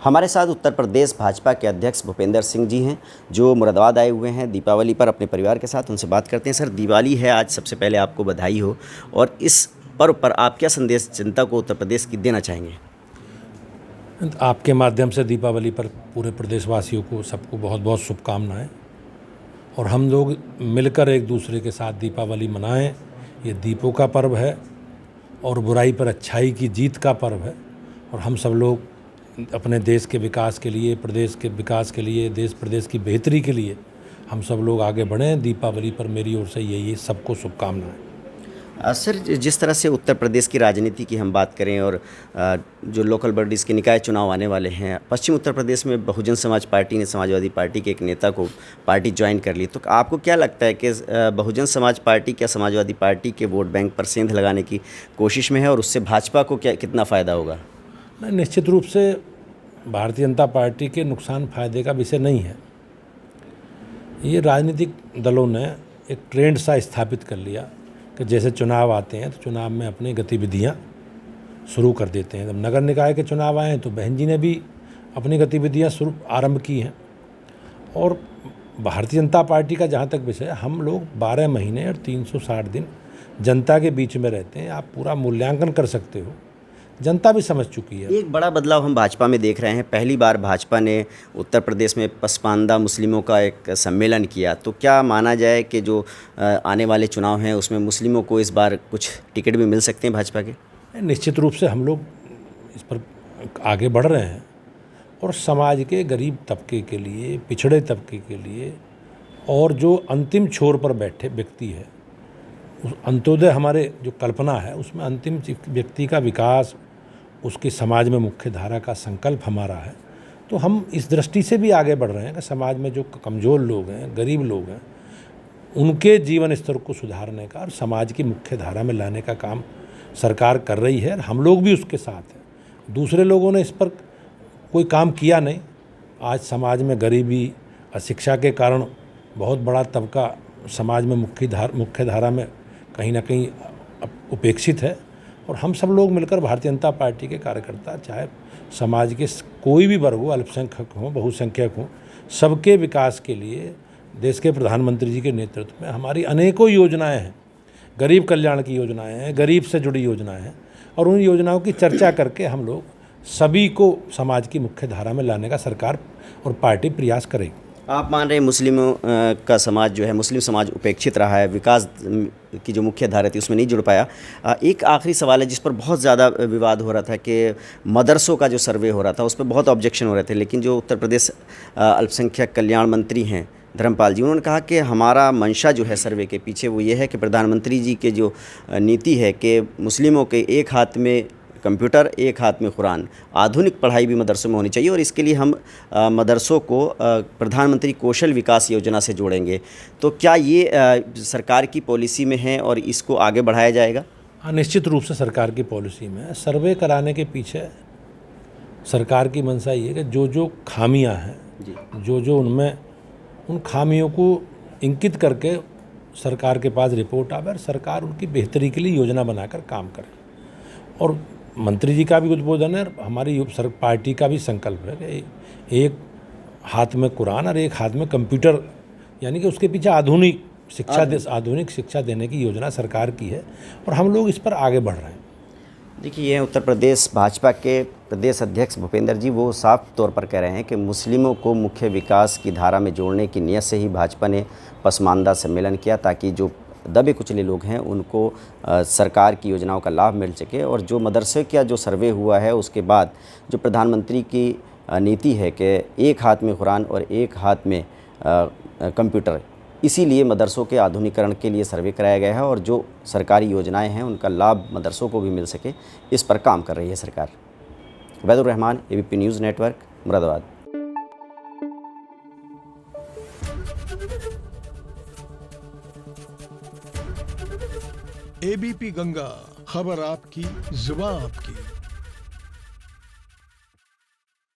हमारे साथ उत्तर प्रदेश भाजपा के अध्यक्ष भूपेंद्र सिंह जी हैं, जो मुरादाबाद आए हुए हैं दीपावली पर अपने परिवार के साथ। उनसे बात करते हैं। सर, दिवाली है आज, सबसे पहले आपको बधाई हो। और इस पर्व पर आप क्या संदेश जनता को उत्तर प्रदेश की देना चाहेंगे? आपके माध्यम से दीपावली पर पूरे प्रदेशवासियों को सबको बहुत बहुत शुभकामनाएं, और हम लोग मिलकर एक दूसरे के साथ दीपावली मनाएं। ये दीपों का पर्व है और बुराई पर अच्छाई की जीत का पर्व है, और हम सब लोग अपने देश के विकास के लिए, प्रदेश के विकास के लिए, देश प्रदेश की बेहतरी के लिए हम सब लोग आगे बढ़ें। दीपावली पर मेरी ओर से यही सबको शुभकामनाएं। सर, जिस तरह से उत्तर प्रदेश की राजनीति की हम बात करें और जो लोकल बॉडीज़ के निकाय चुनाव आने वाले हैं, पश्चिम उत्तर प्रदेश में बहुजन समाज पार्टी ने समाजवादी पार्टी के एक नेता को पार्टी ज्वाइन कर ली, तो आपको क्या लगता है कि बहुजन समाज पार्टी क्या समाजवादी पार्टी के वोट बैंक पर सेंध लगाने की कोशिश में है, और उससे भाजपा को क्या कितना फ़ायदा होगा? निश्चित रूप से भारतीय जनता पार्टी के नुकसान फायदे का विषय नहीं है। ये राजनीतिक दलों ने एक ट्रेंड सा स्थापित कर लिया कि जैसे चुनाव आते हैं तो चुनाव में अपनी गतिविधियां शुरू कर देते हैं। जब नगर निकाय के चुनाव आए हैं तो बहन जी ने भी अपनी गतिविधियां आरंभ की हैं। और भारतीय जनता पार्टी का जहाँ तक विषय, हम लोग 12 महीने और 360 दिन जनता के बीच में रहते हैं। आप पूरा मूल्यांकन कर सकते हो, जनता भी समझ चुकी है। एक बड़ा बदलाव हम भाजपा में देख रहे हैं। पहली बार भाजपा ने उत्तर प्रदेश में पसमानदा मुस्लिमों का एक सम्मेलन किया, तो क्या माना जाए कि जो आने वाले चुनाव हैं उसमें मुस्लिमों को इस बार कुछ टिकट भी मिल सकते हैं भाजपा के? निश्चित रूप से हम लोग इस पर आगे बढ़ रहे हैं, और समाज के गरीब तबके के लिए, पिछड़े तबके के लिए, और जो अंतिम छोर पर बैठे व्यक्ति है, उस अंत्योदय हमारे जो कल्पना है उसमें अंतिम व्यक्ति का विकास, उसकी समाज में मुख्य धारा का संकल्प हमारा है। तो हम इस दृष्टि से भी आगे बढ़ रहे हैं कि समाज में जो कमज़ोर लोग हैं, गरीब लोग हैं, उनके जीवन स्तर को सुधारने का और समाज की मुख्य धारा में लाने का काम सरकार कर रही है, और हम लोग भी उसके साथ हैं। दूसरे लोगों ने इस पर कोई काम किया नहीं। आज समाज में गरीबी, अशिक्षा के कारण बहुत बड़ा तबका समाज में मुख्य धारा में कहीं ना कहीं उपेक्षित है, और हम सब लोग मिलकर भारतीय जनता पार्टी के कार्यकर्ता, चाहे समाज के कोई भी वर्ग हो, अल्पसंख्यक हो, बहुसंख्यक हो, सबके विकास के लिए देश के प्रधानमंत्री जी के नेतृत्व में हमारी अनेकों योजनाएं हैं। गरीब कल्याण की योजनाएं हैं, गरीब से जुड़ी योजनाएं हैं, और उन योजनाओं की चर्चा करके हम लोग सभी को समाज की मुख्य धारा में लाने का सरकार और पार्टी प्रयास करेगी। आप मान रहे हैं मुस्लिमों का समाज जो है, मुस्लिम समाज उपेक्षित रहा है, विकास की जो मुख्य धारा थी उसमें नहीं जुड़ पाया। एक आखिरी सवाल है जिस पर बहुत ज़्यादा विवाद हो रहा था कि मदरसों का जो सर्वे हो रहा था उस पर बहुत ऑब्जेक्शन हो रहे थे, लेकिन जो उत्तर प्रदेश अल्पसंख्यक कल्याण मंत्री हैं धर्मपाल जी, उन्होंने कहा कि हमारा मंशा जो है सर्वे के पीछे वो ये है कि प्रधानमंत्री जी के जो नीति है कि मुस्लिमों के एक हाथ में कंप्यूटर, एक हाथ में कुरान, आधुनिक पढ़ाई भी मदरसों में होनी चाहिए, और इसके लिए हम मदरसों को प्रधानमंत्री कौशल विकास योजना से जोड़ेंगे। तो क्या ये सरकार की पॉलिसी में है और इसको आगे बढ़ाया जाएगा? हाँ, निश्चित रूप से सरकार की पॉलिसी में है। सर्वे कराने के पीछे सरकार की मंशा ये है कि जो जो खामियां हैं, जो जो उनमें, उन खामियों को इंकित करके सरकार के पास रिपोर्ट आवे और सरकार उनकी बेहतरी के लिए योजना बनाकर काम करे। और मंत्री जी का भी उद्बोधन है, हमारी पार्टी का भी संकल्प है कि एक हाथ में कुरान और एक हाथ में कंप्यूटर, यानी कि उसके पीछे आधुनिक शिक्षा देने की योजना सरकार की है, और हम लोग इस पर आगे बढ़ रहे हैं। देखिए, ये उत्तर प्रदेश भाजपा के प्रदेश अध्यक्ष भूपेंद्र जी, वो साफ तौर पर कह रहे हैं कि मुस्लिमों को मुख्य विकास की धारा में जोड़ने की नीयत से ही भाजपा ने पसमानदा सम्मेलन किया, ताकि जो दबे कुचले लोग हैं उनको सरकार की योजनाओं का लाभ मिल सके। और जो मदरसे का जो सर्वे हुआ है उसके बाद जो प्रधानमंत्री की नीति है कि एक हाथ में कुरान और एक हाथ में कंप्यूटर, इसीलिए मदरसों के आधुनिकीकरण के लिए सर्वे कराया गया है, और जो सरकारी योजनाएं हैं उनका लाभ मदरसों को भी मिल सके, इस पर काम कर रही है सरकार। Vaidur Rahman, ABP news network, Moradabad. ABP Ganga, खबर आपकी, जुबान आपकी।